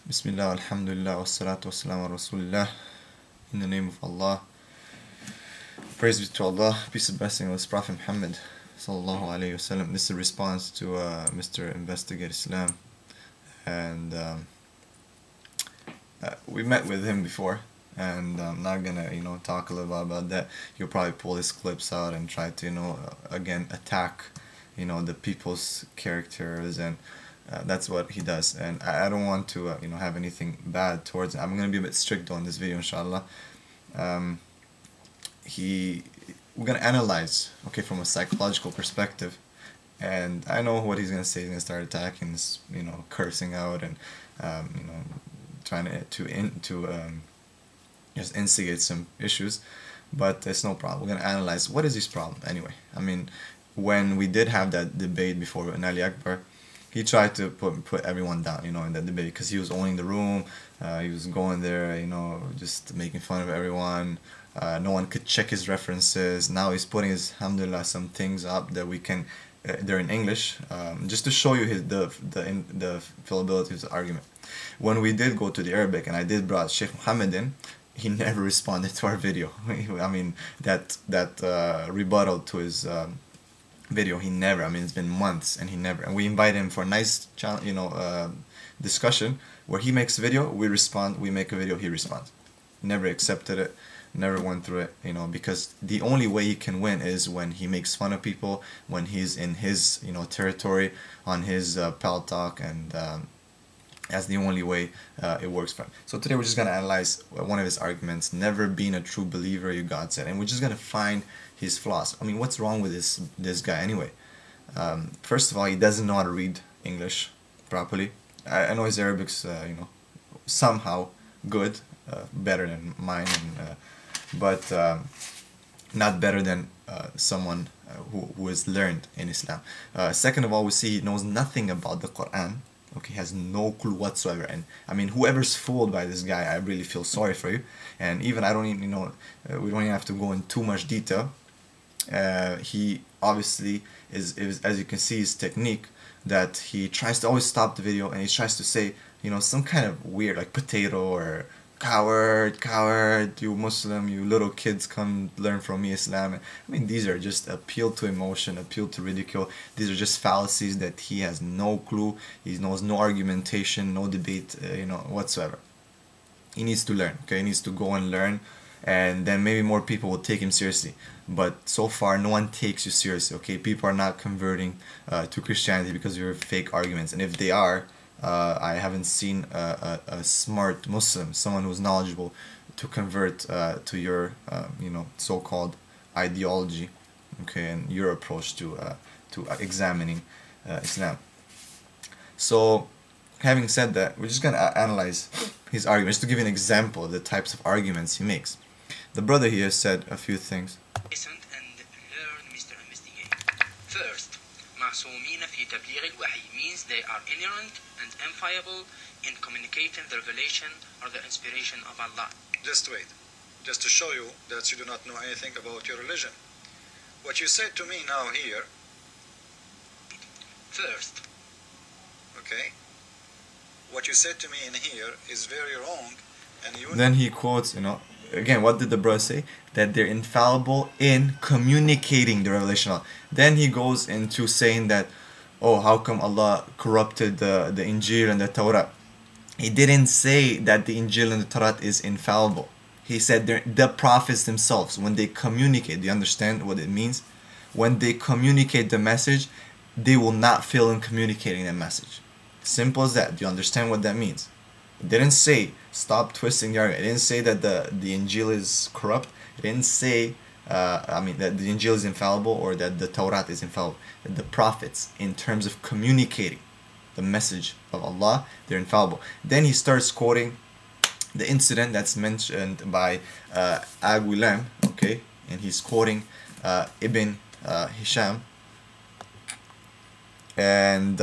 Bismillah, alhamdulillah, wassalatu wassalamu ala rasulillah. In the name of Allah. Praise be to Allah. Peace and blessing on His Prophet Muhammad sallallahu alayhi wasallam. This is a response to Mr. Investigate Islam. And we met with him before. And I'm not gonna, talk a little bit about that. He'll probably pull his clips out and try to, again, attack, the people's characters, and that's what he does. And I don't want to, have anything bad towards him. I'm gonna be a bit strict on this video, inshallah. We're gonna analyze, okay, from a psychological perspective. And I know what he's gonna say. He's gonna start attacking, cursing out, and trying to just instigate some issues, but it's no problem. We're gonna analyze what is his problem anyway. I mean, when we did have that debate before in Ali Akbar, he tried to put everyone down, in that debate, because he was owning the room. He was going there, just making fun of everyone. No one could check his references. Now he's putting his, alhamdulillah, some things up that we can. They're in English, just to show you the fallibility of his argument. When we did go to the Arabic, and I did brought Sheikh Muhammad in, he never responded to our video. I mean, that rebuttal to his video, he never. I mean, it's been months, and he never. And we invite him for a nice, discussion where he makes a video, we respond. We make a video, he responds. Never accepted it. Never went through it. Because the only way he can win is when he makes fun of people, when he's in his, territory, on his pal talk, and that's the only way it works for him. So today we're just going to analyze one of his arguments, never been a true believer, you God said. And we're just going to find his flaws. I mean, what's wrong with this guy anyway? First of all, he doesn't know how to read English properly. I know his Arabic's, somehow good, better than mine, but not better than someone who has learned in Islam. Second of all, we see he knows nothing about the Quran. Okay, has no clue whatsoever. And I mean, whoever's fooled by this guy, I really feel sorry for you. And even I don't even, we don't even have to go in too much detail. He obviously is, as you can see, his technique, that he tries to always stop the video and he tries to say, some kind of weird, like potato or coward, you Muslim, you little kids, come learn from me Islam. I mean, these are just appeal to emotion, appeal to ridicule. These are just fallacies that he has no clue. He knows no argumentation, no debate, whatsoever. He needs to learn, okay? He needs to go and learn, and then maybe more people will take him seriously. But so far, no one takes you seriously, okay? People are not converting to Christianity because of your fake arguments, and if they are, I haven't seen a smart Muslim, someone who's knowledgeable, to convert to your, so-called ideology, okay, and your approach to examining Islam. So, having said that, we're just gonna analyze his arguments to give you an example of the types of arguments he makes. The brother here said a few things. Listen and learn, Mr. Investigate. First, معصومين في تبليغ الوحي means they are inerrant and infallible in communicating the revelation or the inspiration of Allah. Just wait. Just to show you that you do not know anything about your religion. What you said to me now here. First. Okay. What you said to me in here is very wrong, and you. Then he quotes, again, what did the brother say? That they're infallible in communicating the revelation of Allah. Then he goes into saying that, oh, how come Allah corrupted the Injil and the Torah? He didn't say that the Injil and the Torah is infallible. He said the prophets themselves, when they communicate, do you understand what it means? When they communicate the message, they will not fail in communicating that message. Simple as that. Do you understand what that means? It didn't say, stop twisting the argument. It didn't say that the Injil is corrupt. It didn't say, that the Injil is infallible or that the Torah is infallible. The prophets, in terms of communicating the message of Allah, they're infallible. Then he starts quoting the incident that's mentioned by Aguilam, okay? And he's quoting Ibn Hisham. And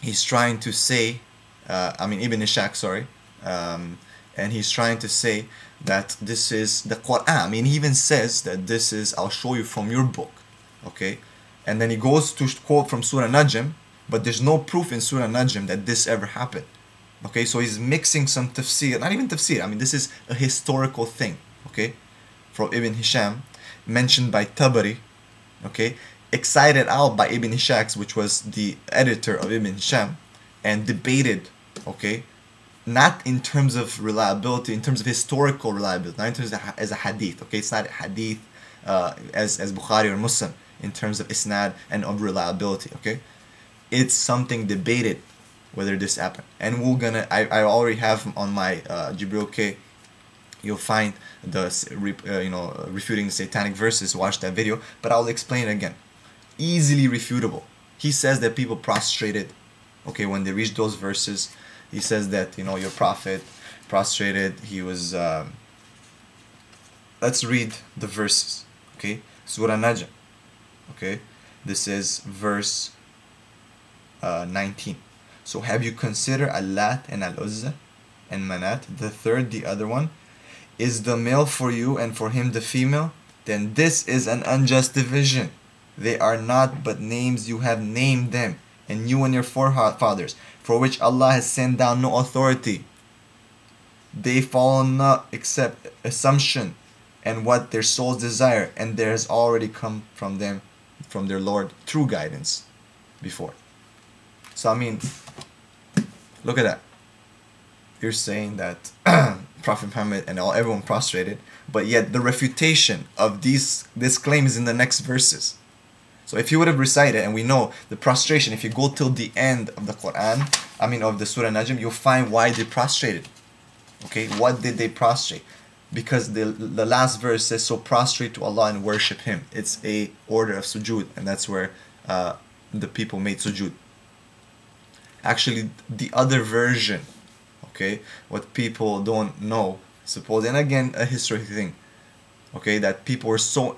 he's trying to say, Ibn Ishaq, sorry, and he's trying to say that this is the Quran. He even says that this is, I'll show you from your book, okay? And then he goes to quote from Surah Najm, but there's no proof in Surah Najm that this ever happened. Okay, so he's mixing some tafsir, not even tafsir, I mean this is a historical thing, okay, from Ibn Hisham, mentioned by Tabari, okay, excited out by Ibn Ishaq, which was the editor of Ibn Hisham, and debated, okay, not in terms of reliability, in terms of historical reliability, not in terms of as a hadith, okay, it's not a hadith as Bukhari or Muslim in terms of isnad and of reliability, okay, it's something debated whether this happened. And we're gonna, I already have on my Jibril K, you'll find the refuting the satanic verses. Watch that video, but I'll explain it again. Easily refutable. He says that people prostrated, okay, when they reached those verses. He says that, you know, your prophet prostrated, he was let's read the verses, okay, Surah Najm, okay, this is verse 19. So have you considered Al-Lat and Al-Uzza and Manat, the third, the other one? Is the male for you and for him the female? Then this is an unjust division. They are not but names you have named them, and you and your forefathers, for which Allah has sent down no authority. They follow not except assumption and what their souls desire, and there has already come from them, from their Lord, true guidance before. So I mean, look at that. You're saying that Prophet Muhammad and everyone prostrated, but yet the refutation of this claim is in the next verses. So if you would have recited, and we know the prostration, if you go till the end of the Quran, I mean of the Surah Najm, you'll find why they prostrated. Okay, what did they prostrate? Because the last verse says, so prostrate to Allah and worship Him. It's a order of sujood, and that's where the people made sujood. Actually, the other version, okay, what people don't know, suppose, and again, a history thing, okay, that people were so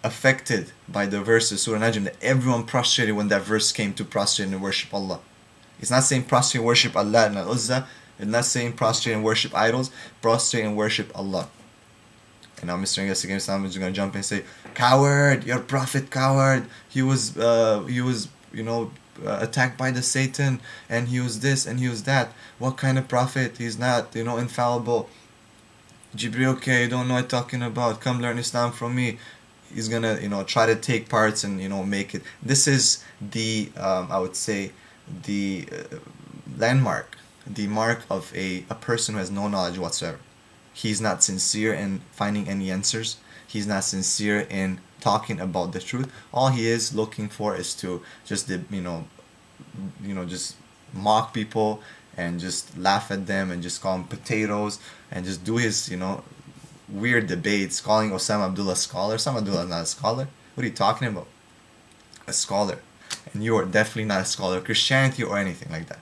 affected by the verses, Surah Najm, that everyone prostrated when that verse came to prostrate and worship Allah. It's not saying prostrate and worship Allah and Al-Uzza. It's not saying prostrate and worship idols. Prostrate and worship Allah. And now Mr. Ingas against Islam is going to jump in and say, coward, your prophet coward. He was attacked by the Satan, and he was this and he was that. What kind of prophet? He's not, infallible. Jibril, okay, you don't know what I'm talking about. Come learn Islam from me. He's gonna, try to take parts and, make it. This is the, I would say, the landmark, the mark of a person who has no knowledge whatsoever. He's not sincere in finding any answers. He's not sincere in talking about the truth. All he is looking for is to just, just mock people and just laugh at them and just call them potatoes and just do his, weird debates, calling Osama Abdullah a scholar. Osama Abdullah is not a scholar. What are you talking about? A scholar. And you are definitely not a scholar of Christianity or anything like that.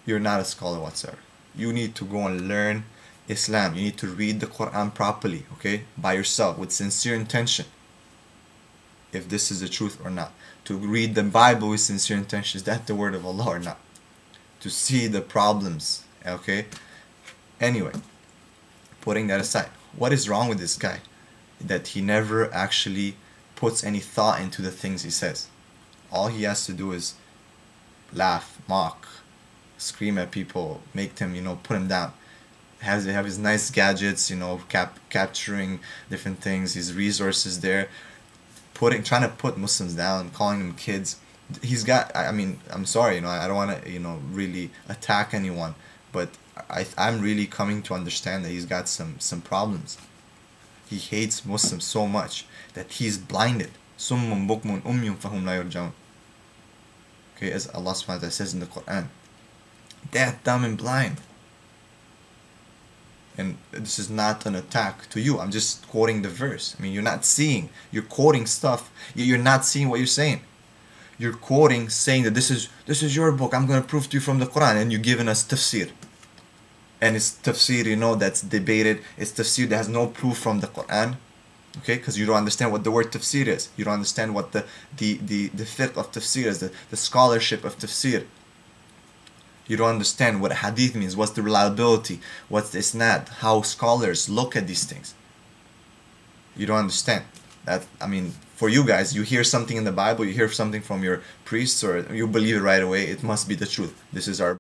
You're not a scholar whatsoever. You need to go and learn Islam. You need to read the Quran properly, okay? By yourself, with sincere intention. If this is the truth or not. To read the Bible with sincere intention. Is that the word of Allah or not? To see the problems, okay? Anyway, putting that aside, what is wrong with this guy? That he never actually puts any thought into the things he says. All he has to do is laugh, mock, scream at people, make them, put him down. Have his nice gadgets, capturing different things, his resources there, trying to put Muslims down, calling them kids. He's got, I'm sorry, I don't want to, really attack anyone, but I'm really coming to understand that he's got some problems. He hates Muslims so much that he's blinded. Summun bukmun umyun fahum la yarjaun. Okay, as Allah subhanahu wa ta'ala says in the Quran. Deaf, dumb, and blind. And this is not an attack to you. I'm just quoting the verse. You're not seeing. You're quoting stuff. You're not seeing what you're saying. You're quoting, saying that this is your book. I'm going to prove to you from the Quran. And you're giving us tafsir. And it's tafsir, that's debated. It's tafsir that has no proof from the Quran. Okay, because you don't understand what the word tafsir is. You don't understand what the fiqh of tafsir is, the scholarship of tafsir. You don't understand what hadith means, what's the reliability, what's the isnad, how scholars look at these things. You don't understand. That, for you guys, you hear something in the Bible, you hear something from your priests, or you believe it right away, it must be the truth. This is our